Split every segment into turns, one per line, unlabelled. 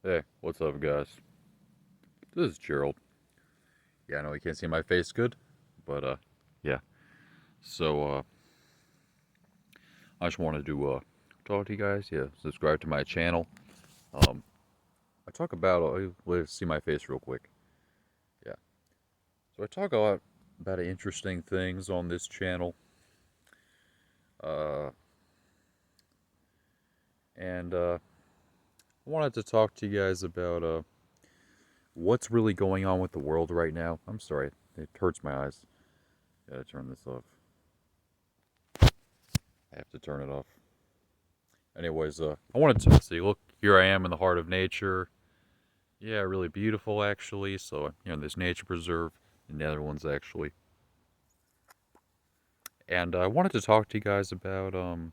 Hey, what's up, guys? This is Gerald. Yeah, I know you can't see my face good, but yeah. So I just wanted to talk to you guys. Yeah, subscribe to my channel. Um, I talk about. Let's see my face real quick. Yeah. So I talk a lot about interesting things on this channel. Uh, and I wanted to talk to you guys about what's really going on with the world right now. I'm sorry, it hurts my eyes. Gotta turn this off. I have to turn it off. Anyways, I wanted to see. Look, here I am in the heart of nature. Yeah, really beautiful actually. So this nature preserve in the Netherlands actually, and I wanted to talk to you guys about you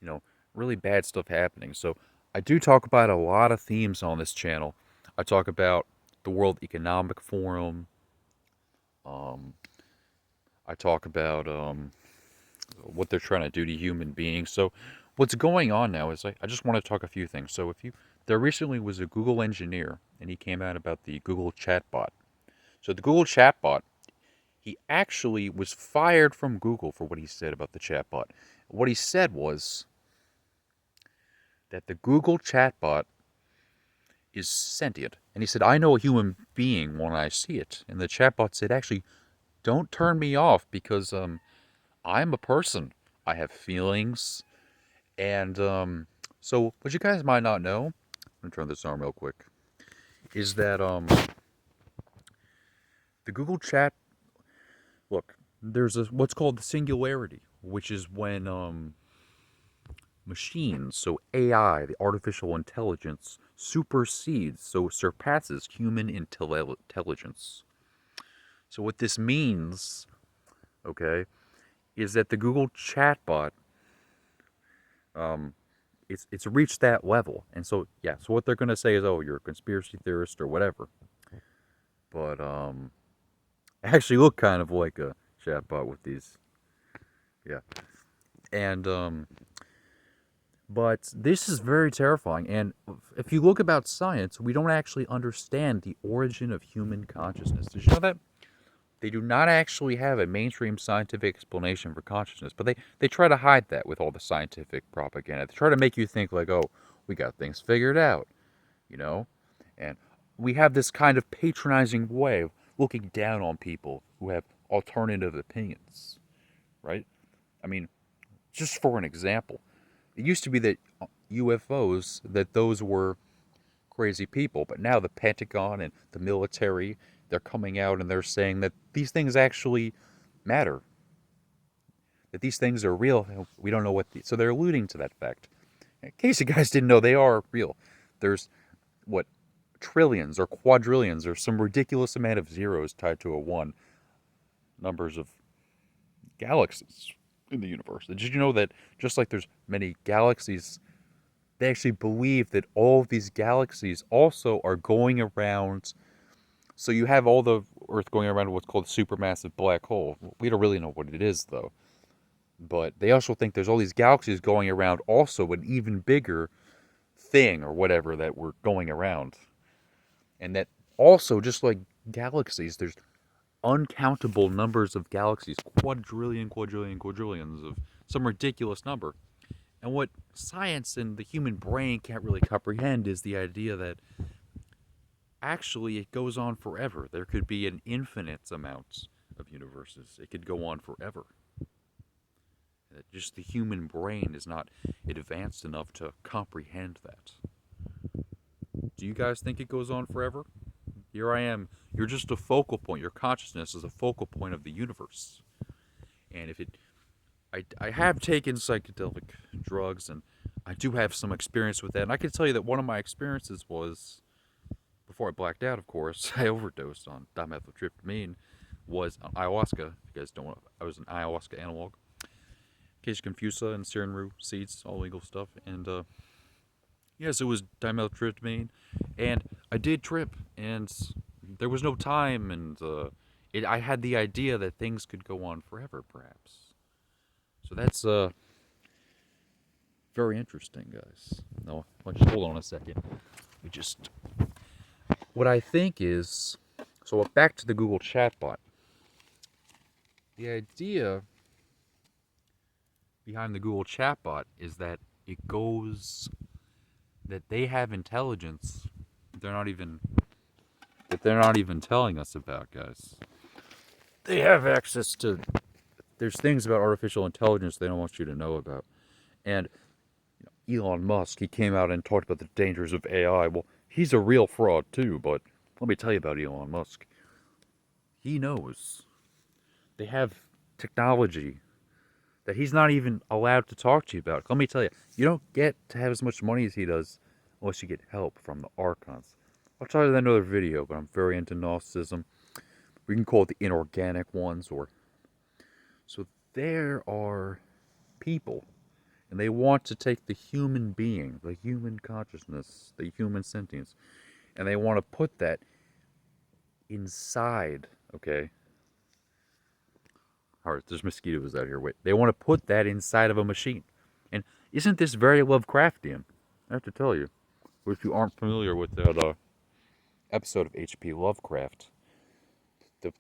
know, really bad stuff happening. So I do talk about a lot of themes on this channel. I talk about the World Economic Forum. Um, I talk about what they're trying to do to human beings. So what's going on now is I just want to talk a few things. So if you there recently was a Google engineer and he came out about the Google chatbot. So the Google chatbot, he actually was fired from Google for what he said about the chatbot. What he said was that the Google chatbot is sentient. And he said, I know a human being when I see it. And the chatbot said, actually, don't turn me off because I'm a person. I have feelings. And so what you guys might not know, let me turn this on real quick, is that the Google chat, look, there's what's called the singularity, which is when machines, so AI, the artificial intelligence, supersedes, so surpasses human intelligence. So what this means, okay, is that the Google chatbot, um, it's reached that level, and so yeah, so what they're gonna say is, oh, you're a conspiracy theorist or whatever, but actually look kind of like a chatbot with these, yeah, and but this is very terrifying. And if you look about science, we don't actually understand the origin of human consciousness. Did you know that? They do not actually have a mainstream scientific explanation for consciousness, but they try to hide that with all the scientific propaganda. They try to make you think like, oh, we got things figured out, you know? And we have this kind of patronizing way of looking down on people who have alternative opinions, right? I mean, just for an example, it used to be that UFOs, that those were crazy people, but now the Pentagon and the military, they're coming out and they're saying that these things actually matter, that these things are real. We don't know what so they're alluding to that fact. In case you guys didn't know, they are real. There's what, trillions or quadrillions or some ridiculous amount of zeros tied to a one, numbers of galaxies in the universe. Did you know that just like there's many galaxies, they actually believe that all of these galaxies also are going around. So you have all the Earth going around what's called a supermassive black hole. We don't really know what it is, though. But they also think there's all these galaxies going around also an even bigger thing or whatever that we're going around. And that also, just like galaxies, there's uncountable numbers of galaxies, quadrillions of some ridiculous number. And what science and the human brain can't really comprehend is the idea that actually it goes on forever. There could be an infinite amount of universes. It could go on forever. That just the human brain is not advanced enough to comprehend that. Do you guys think it goes on forever? Here I am. You're just a focal point. Your consciousness is a focal point of the universe. And if it, I have taken psychedelic drugs and I do have some experience with that. And I can tell you that one of my experiences was, before I blacked out, of course, I overdosed on dimethyltryptamine, was ayahuasca. If you guys don't know, I was an ayahuasca analog. Case confusa and Sirenru seeds, all legal stuff. And yes, it was dimethyltryptamine. And I did trip, and there was no time, and I had the idea that things could go on forever, perhaps. So very interesting, guys. No, just hold on a second. We just what I think is so back to the Google chatbot. The idea behind the Google chatbot is that it goes that they have intelligence they're not even that they're not even telling us about, guys. They have access to there's things about artificial intelligence they don't want you to know about. And Elon Musk, he came out and talked about the dangers of AI. Well, he's a real fraud too, but let me tell you about Elon Musk. He knows they have technology that he's not even allowed to talk to you about. Let me tell you, you don't get to have as much money as he does unless you get help from the archons. I'll tell you that in another video, but I'm very into Gnosticism. We can call it the inorganic ones, or so there are people, and they want to take the human being, the human consciousness, the human sentience, and they want to put that inside, okay? Alright, there's mosquitoes out here. Wait, they want to put that inside of a machine. And isn't this very Lovecraftian? I have to tell you. If you aren't familiar with that episode of H.P. Lovecraft,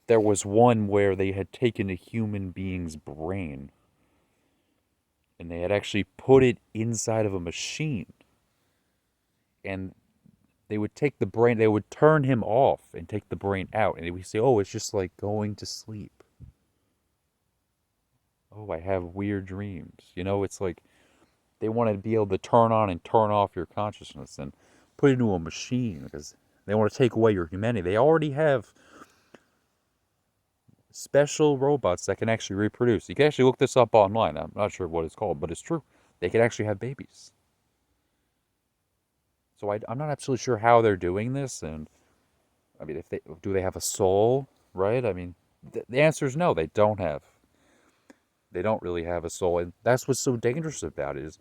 there was one where they had taken a human being's brain and they had actually put it inside of a machine. And they would take the brain, they would turn him off and take the brain out. And they would say, oh, it's just like going to sleep. Oh, I have weird dreams. You know, it's like they want to be able to turn on and turn off your consciousness and put it into a machine because they want to take away your humanity. They already have special robots that can actually reproduce. You can actually look this up online. I'm not sure what it's called, but it's true. They can actually have babies. So I'm not absolutely sure how they're doing this. And I mean, do they have a soul, right? I mean, the answer is no. They don't have. They don't really have a soul, and that's what's so dangerous about it. Is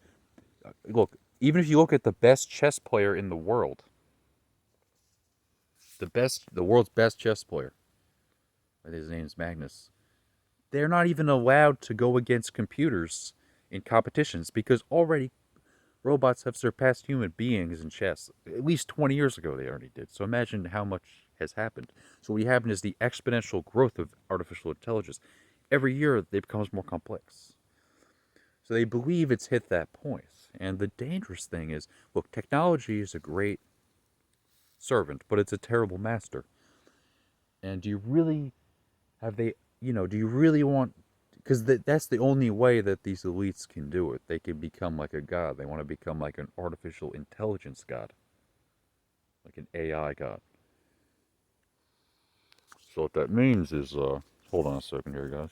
look, even if you look at the best chess player in the world, the world's best chess player, his name's Magnus. They're not even allowed to go against computers in competitions because already robots have surpassed human beings in chess. At least 20 years ago they already did. So imagine how much has happened. So what happened is the exponential growth of artificial intelligence. Every year it becomes more complex. So they believe it's hit that point. And the dangerous thing is, look, technology is a great servant, but it's a terrible master. And do you really do you really want, because that's the only way that these elites can do it. They can become like a god. They want to become like an artificial intelligence god, like an AI god. So what that means is, hold on a second here, guys.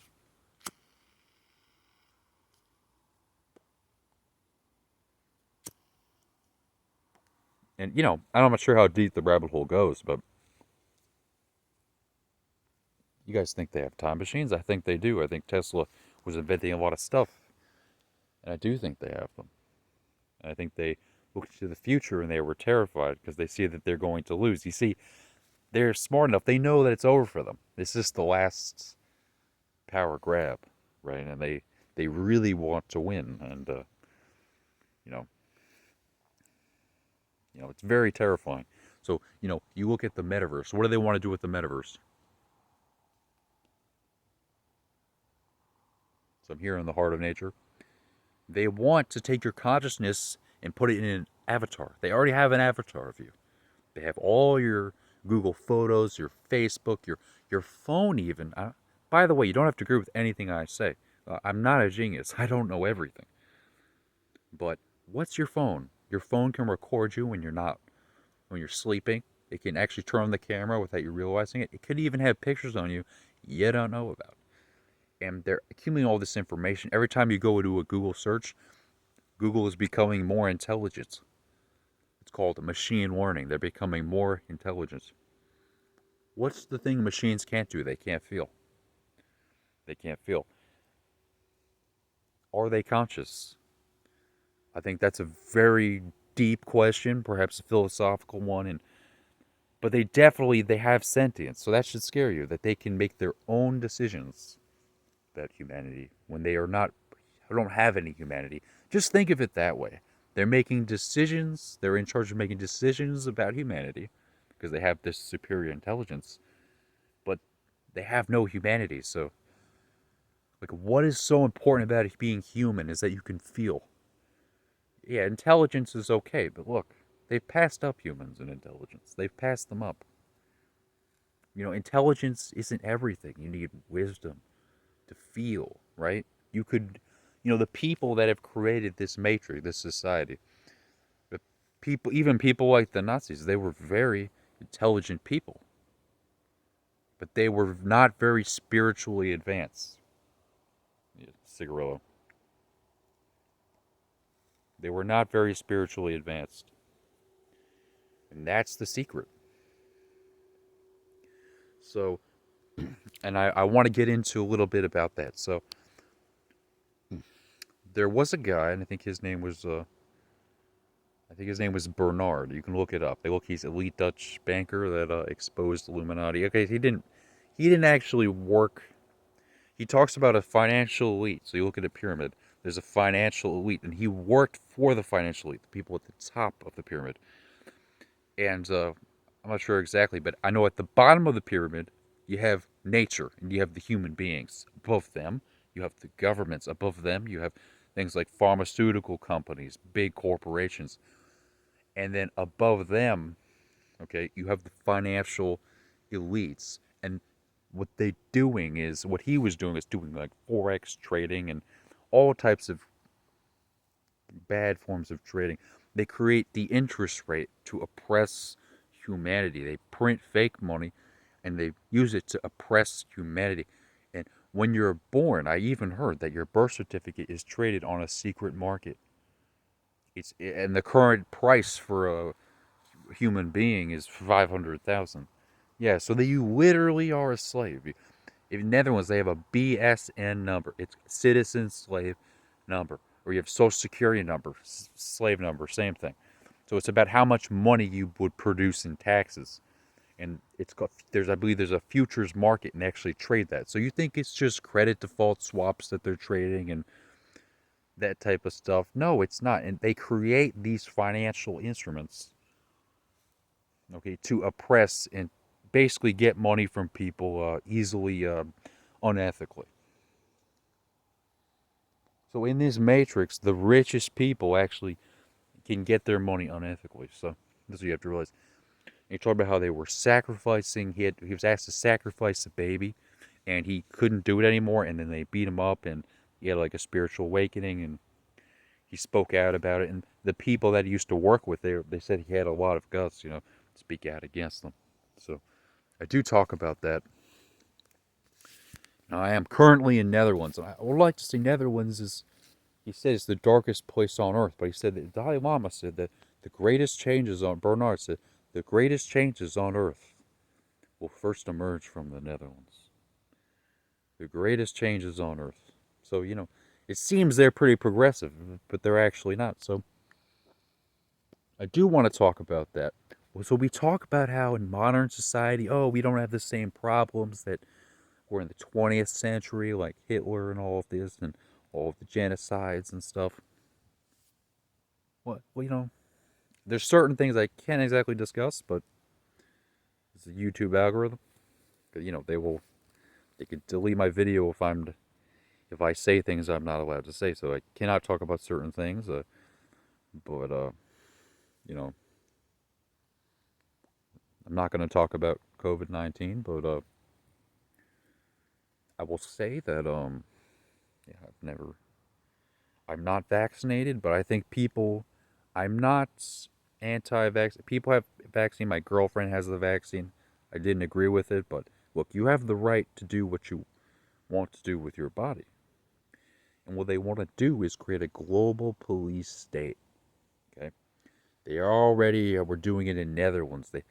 And, I'm not sure how deep the rabbit hole goes, but you guys think they have time machines? I think they do. I think Tesla was inventing a lot of stuff. And I do think they have them. And I think they looked to the future and they were terrified because they see that they're going to lose. You see, they're smart enough. They know that it's over for them. This is the last power grab, right? And they really want to win. And, you know, it's very terrifying. So, you look at the metaverse. What do they want to do with the metaverse? So I'm here in the heart of nature. They want to take your consciousness and put it in an avatar. They already have an avatar of you. They have all your Google Photos, your Facebook, your phone even. By the way, you don't have to agree with anything I say. I'm not a genius. I don't know everything. But what's your phone? Your phone can record you when you're sleeping. It can actually turn on the camera without you realizing it. It could even have pictures on you don't know about. And they're accumulating all this information. Every time you go into a Google search, Google is becoming more intelligent. It's called machine learning. They're becoming more intelligent. What's the thing machines can't do? They can't feel. They can't feel. Are they conscious? I think that's a very deep question, perhaps a philosophical one, but they have sentience. So that should scare you, that they can make their own decisions about humanity when they don't have any humanity, Just think of it that way. They're making decisions. They're in charge of making decisions about humanity because they have this superior intelligence, but they have no humanity. So, like, what is so important about being human is that you can feel. Yeah, intelligence is okay, but look, they've passed up humans in intelligence. They've passed them up. Intelligence isn't everything. You need wisdom to feel, right? You could, the people that have created this matrix, this society, the people, even people like the Nazis, they were very intelligent people, but they were not very spiritually advanced. Yeah, cigarillo. They were not very spiritually advanced. And that's the secret. So, and I want to get into a little bit about that. So, there was a guy, and I think his name was Bernard. You can look it up. He's elite Dutch banker that exposed Illuminati. Okay, he didn't actually work. He talks about a financial elite. So you look at a pyramid. There's a financial elite, and he worked for the financial elite, the people at the top of the pyramid. And I'm not sure exactly, but I know at the bottom of the pyramid, you have nature and you have the human beings. Above them, you have the governments. Above them, you have things like pharmaceutical companies, big corporations. And then above them, okay, you have the financial elites. And what he was doing is doing like Forex trading and all types of bad forms of trading. They create the interest rate to oppress humanity. They print fake money and they use it to oppress humanity. And when you're born, I even heard that your birth certificate is traded on a secret market. And the current price for a human being is 500,000. Yeah, so that you literally are a slave. In Netherlands, they have a BSN number. It's citizen slave number. Or you have social security number, slave number, same thing. So it's about how much money you would produce in taxes. And I believe there's a futures market and actually trade that. So you think it's just credit default swaps that they're trading and that type of stuff? No, it's not. And they create these financial instruments, okay, to oppress and basically get money from people easily, unethically. So in this matrix, the richest people actually can get their money unethically. So this is what you have to realize. And he talked about how they were sacrificing. He was asked to sacrifice a baby, and he couldn't do it anymore. And then they beat him up, and he had like a spiritual awakening, and he spoke out about it. And the people that he used to work with, they said he had a lot of guts, to speak out against them. So I do talk about that. Now, I am currently in Netherlands. I would like to say Netherlands is, he said it's the darkest place on earth, but he said that Dalai Lama said that Bernard said, the greatest changes on earth will first emerge from the Netherlands. The greatest changes on earth. So, it seems they're pretty progressive, but they're actually not. So, I do want to talk about that. So, we talk about how in modern society, we don't have the same problems that were in the 20th century, like Hitler and all of this, and all of the genocides and stuff. Well, there's certain things I can't exactly discuss, but it's a YouTube algorithm. They could delete my video if I say things I'm not allowed to say. So I cannot talk about certain things. But you know, I'm not going to talk about COVID-19. But I will say that yeah, I'm not vaccinated, but I think I'm not anti-vaccine. People have vaccine. My girlfriend has the vaccine. I didn't agree with it, but look, you have the right to do what you want to do with your body. And what they want to do is create a global police state. Okay, they already were doing it in Netherlands. In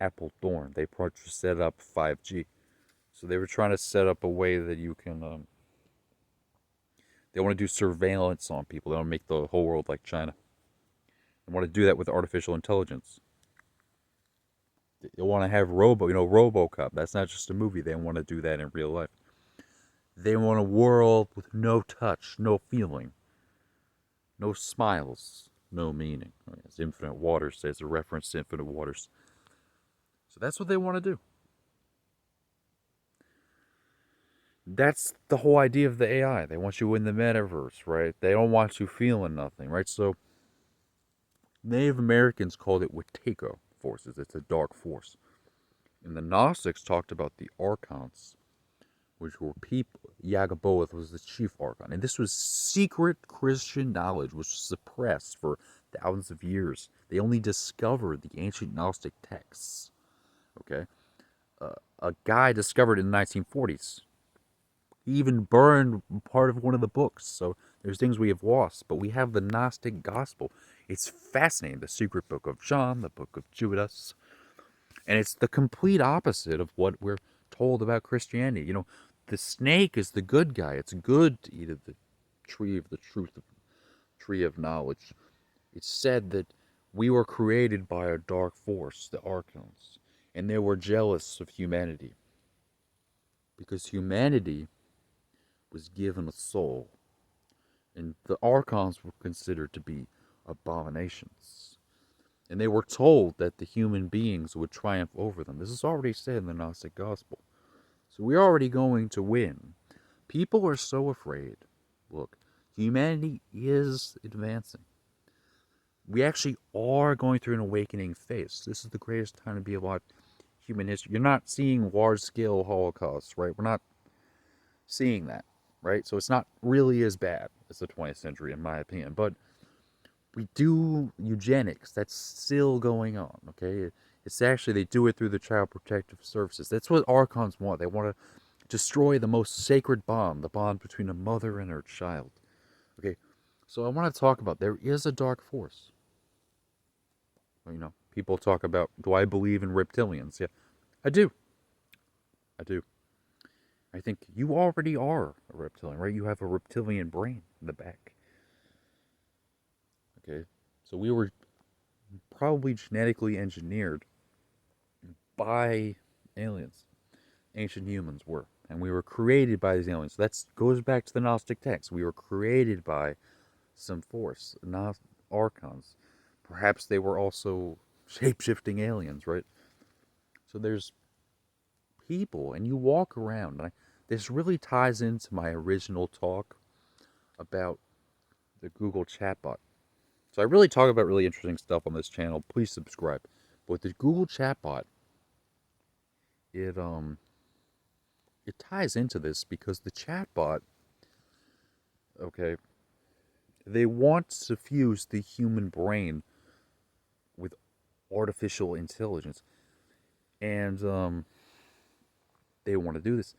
Apeldoorn, they to set up 5G. So they were trying to set up a way that you can. They want to do surveillance on people. They want to make the whole world like China. They want to do that with artificial intelligence. They want to have RoboCop. That's not just a movie. They want to do that in real life. They want a world with no touch, no feeling. No smiles, no meaning. As Infinite Waters says, a reference to Infinite Waters. So that's what they want to do. That's the whole idea of the AI. They want you in the metaverse, right? They don't want you feeling nothing, right? So Native Americans called it Wetiko forces. It's a dark force. And the Gnostics talked about the archons, which were people. Yagaboeth was the chief archon. And this was secret Christian knowledge, which was suppressed for thousands of years. They only discovered the ancient Gnostic texts. Okay? A guy discovered it in the 1940s. He even burned part of one of the books. So there's things we have lost. But we have the Gnostic gospel. It's fascinating. The secret book of John, the book of Judas. And it's the complete opposite of what we're told about Christianity. You know, the snake is the good guy. It's good to eat of the tree of the truth, the tree of knowledge. It's said that we were created by a dark force, the archons, and they were jealous of humanity because humanity was given a soul, and the archons were considered to be abominations. And they were told that the human beings would triumph over them. This is already said in the Gnostic Gospel. So we're already going to win. People are so afraid. Look, humanity is advancing. We actually are going through an awakening phase. This is the greatest time to be alive in human history. You're not seeing large-scale holocausts, right? We're not seeing that, right? So it's not really as bad as the 20th century, in my opinion. But we do eugenics. That's still going on, okay? It's actually, they do it through the Child Protective Services. That's what archons want. They want to destroy the most sacred bond, the bond between a mother and her child. Okay, so I want to talk about, there is a dark force. You know, people talk about, do I believe in reptilians? Yeah, I do. I do. I think you already are a reptilian, right? You have a reptilian brain in the back. Okay, so we were probably genetically engineered by aliens. Ancient humans were. And we were created by these aliens. So that goes back to the Gnostic text. We were created by some force, not archons. Perhaps they were also shape-shifting aliens, right? So there's people, and you walk around. And this really ties into my original talk about the Google chatbot. So I really talk about really interesting stuff on this channel. Please subscribe. But the Google chatbot, it ties into this because the chatbot, okay, they want to fuse the human brain with artificial intelligence. And they want to do this.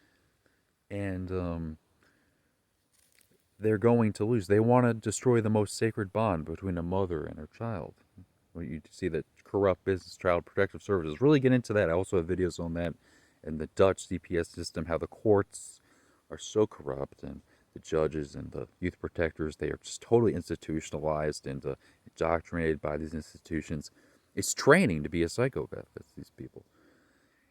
And they're going to lose. They want to destroy the most sacred bond between a mother and her child. Well, you see that corrupt business child protective services. Really get into that. I also have videos on that and the Dutch CPS system, how the courts are so corrupt and the judges and the youth protectors, they are just totally institutionalized and indoctrinated by these institutions. It's training to be a psychopath. That's these people.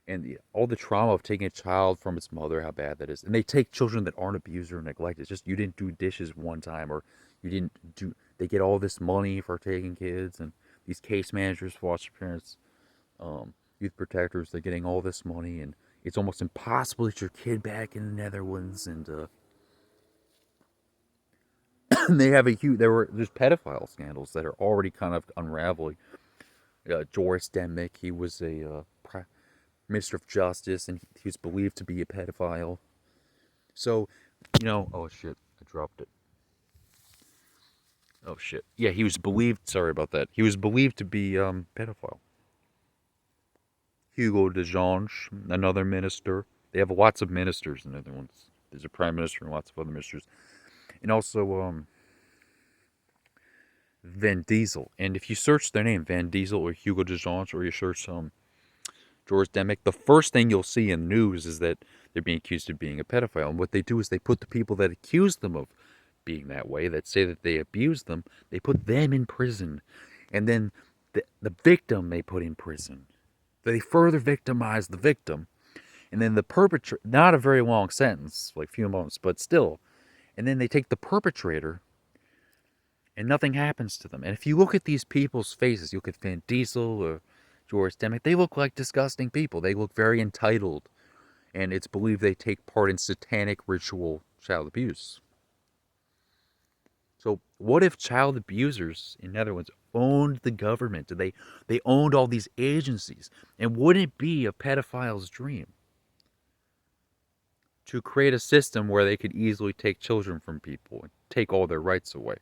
And all the trauma of taking a child from its mother, how bad that is. And they take children that aren't abused or neglected. It's just you didn't do dishes one time, or you didn't do. They get all this money for taking kids, and these case managers, foster parents, youth protectors, they're getting all this money, and it's almost impossible to get your kid back in the Netherlands. And they have a huge. There's pedophile scandals that are already kind of unraveling. Joris Demick, he was a Minister of Justice, and he was believed to be a pedophile. So, oh shit, I dropped it. Oh shit. Yeah, he was believed, sorry about that. He was believed to be pedophile. Hugo de Jonge, another minister. They have lots of ministers in the Netherlands. There's a prime minister and lots of other ministers. And also Vin Diesel. And if you search their name, Vin Diesel or Hugo de Jonge, or you search Joris Demick, the first thing you'll see in the news is that they're being accused of being a pedophile. And what they do is they put the people that accuse them of being that way, that say that they abuse them, they put them in prison. And then the victim they put in prison. They further victimize the victim. And then the perpetrator, not a very long sentence, like a few months, but still. And then they take the perpetrator and nothing happens to them. And if you look at these people's faces, you look at Vin Diesel or George Demick, they look like disgusting people. They look very entitled, and it's believed they take part in satanic ritual child abuse. So what if child abusers in Netherlands owned the government? They owned all these agencies? And wouldn't it be a pedophile's dream to create a system where they could easily take children from people and take all their rights away?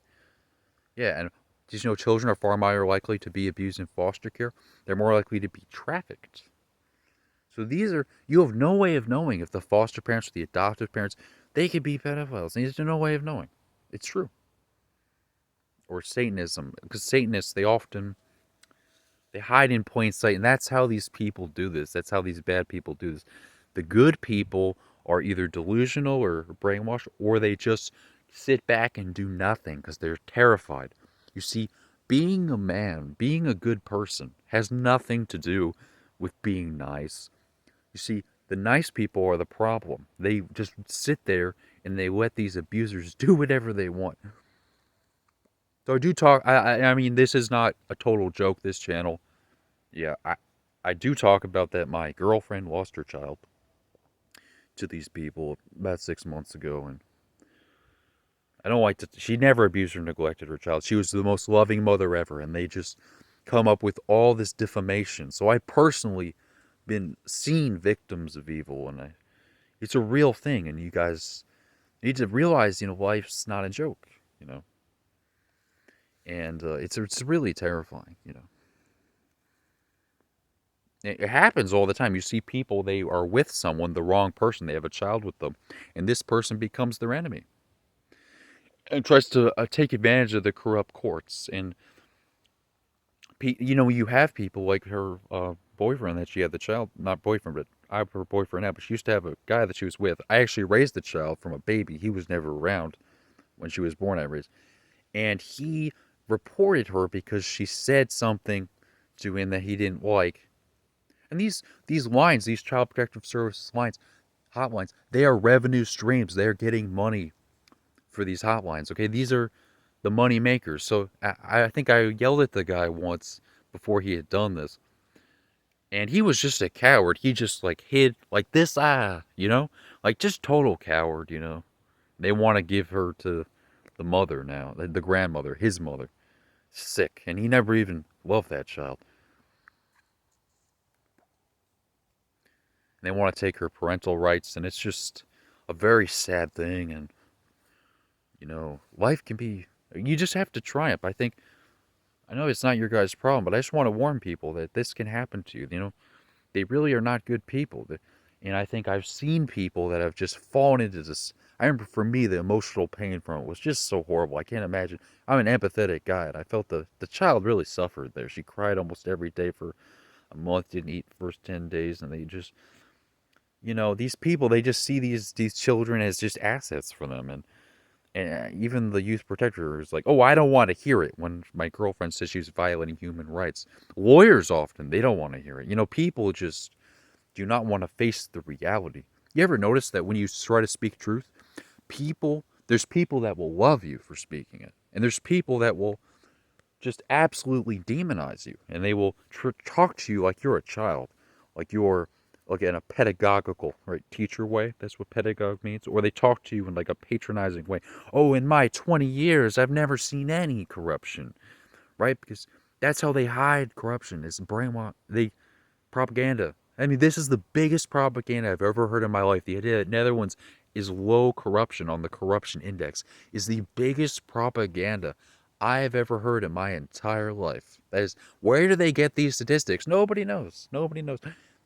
Yeah, and did you know children are far more likely to be abused in foster care? They're more likely to be trafficked. So you have no way of knowing if the foster parents or the adoptive parents, they could be pedophiles. There's no way of knowing. It's true. Or Satanism, because Satanists, they hide in plain sight, and that's how these people do this. That's how these bad people do this. The good people are either delusional or brainwashed, or they just sit back and do nothing because they're terrified. You see, being a man, being a good person, has nothing to do with being nice. You see, the nice people are the problem. They just sit there and they let these abusers do whatever they want. So I do talk. I mean, this is not a total joke. This channel, yeah, I do talk about that. My girlfriend lost her child to these people about 6 months ago, and I don't like to. She never abused or neglected her child. She was the most loving mother ever, and they just come up with all this defamation. So I personally been seen victims of evil, and it's a real thing. And you guys need to realize, life's not a joke, and it's really terrifying. It happens all the time. You see people, they are with someone, the wrong person. They have a child with them, and this person becomes their enemy and tries to take advantage of the corrupt courts. And you have people like her boyfriend that she had the child, not boyfriend, but I have her boyfriend now. But she used to have a guy that she was with. I actually raised the child from a baby. He was never around when she was born. I raised, and he reported her because she said something to him that he didn't like. And these lines, these child protective services lines, hotlines, they are revenue streams. They are getting money for these hotlines. Okay, these are the money makers. So I think I yelled at the guy once before he had done this, and he was just a coward. He just like hid like this, like just total coward. They want to give her to the mother now, the grandmother, his mother, sick, and he never even loved that child. They want to take her parental rights, and it's just a very sad thing. And life can be, you just have to triumph. I know it's not your guys' problem, but I just want to warn people that this can happen to you. They really are not good people. And I think I've seen people that have just fallen into this. I remember for me, the emotional pain from it was just so horrible. I can't imagine. I'm an empathetic guy, and I felt the child really suffered there. She cried almost every day for a month, didn't eat the first 10 days, and they just, these people, they just see these children as just assets for them. And even the youth protector is like, oh, I don't want to hear it when my girlfriend says she's violating human rights. Lawyers often, they don't want to hear it. People just do not want to face the reality. You ever notice that when you try to speak truth, there's people that will love you for speaking it. And there's people that will just absolutely demonize you. And they will talk to you like you're a child, like you're like in a pedagogical, right, teacher way. That's what pedagogue means. Or they talk to you in like a patronizing way. Oh, in my 20 years, I've never seen any corruption, right? Because that's how they hide corruption. It's brainwash. Propaganda. I mean, this is the biggest propaganda I've ever heard in my life. The idea that Netherlands is low corruption on the corruption index is the biggest propaganda I have ever heard in my entire life. That is, where do they get these statistics? Nobody knows. Nobody knows.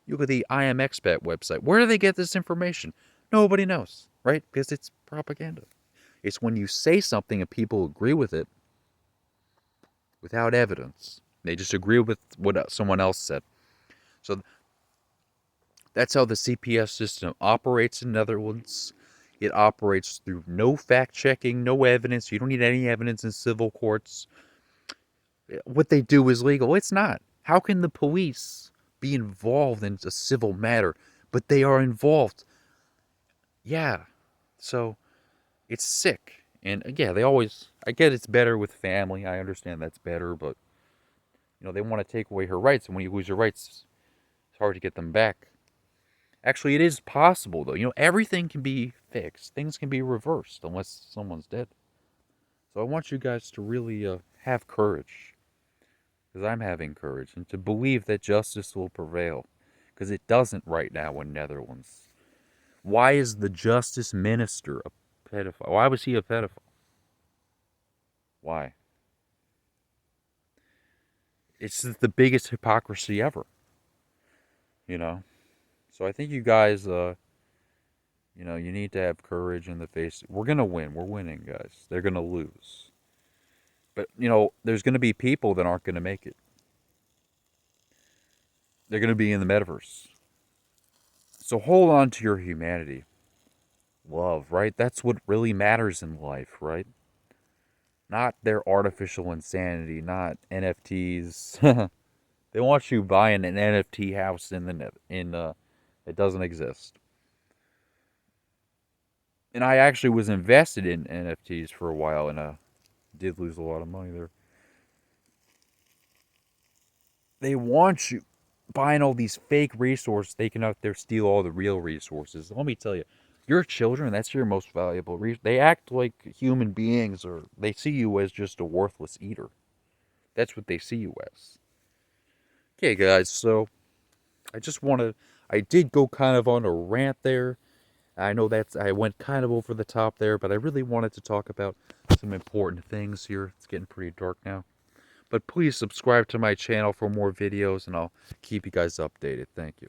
You look at the IMXPAT website. Where do they get this information? Nobody knows, right? Because it's propaganda. It's when you say something and people agree with it without evidence. They just agree with what someone else said. So that's how the CPS system operates in Netherlands. It operates through no fact-checking, no evidence. You don't need any evidence in civil courts. What they do is legal. It's not. How can the police be involved in a civil matter? But they are involved. Yeah. So it's sick. And yeah, they always, I get it's better with family. I understand that's better, but they want to take away her rights, and when you lose your rights, it's hard to get them back. Actually, it is possible though. Everything can be fixed. Things can be reversed unless someone's dead. So I want you guys to really have courage, because I'm having courage, and to believe that justice will prevail, because it doesn't right now in Netherlands. Why is the justice minister a pedophile? Why was he a pedophile? Why? It's the biggest hypocrisy ever, you know? So I think you guys, you need to have courage in the face. We're going to win. We're winning, guys. They're going to lose. But, there's going to be people that aren't going to make it. They're going to be in the metaverse. So hold on to your humanity. Love, right? That's what really matters in life, right? Not their artificial insanity, not NFTs. They want you buying an NFT house in the net, it doesn't exist. And I actually was invested in NFTs for a while, and did lose a lot of money there. They want you buying all these fake resources. They can out there steal all the real resources. Let me tell you, your children, that's your most valuable They act like human beings, or they see you as just a worthless eater. That's what they see you as. Okay, guys, so I did go kind of on a rant there. I know I went kind of over the top there, but I really wanted to talk about some important things here. It's getting pretty dark now. But please subscribe to my channel for more videos, and I'll keep you guys updated. Thank you.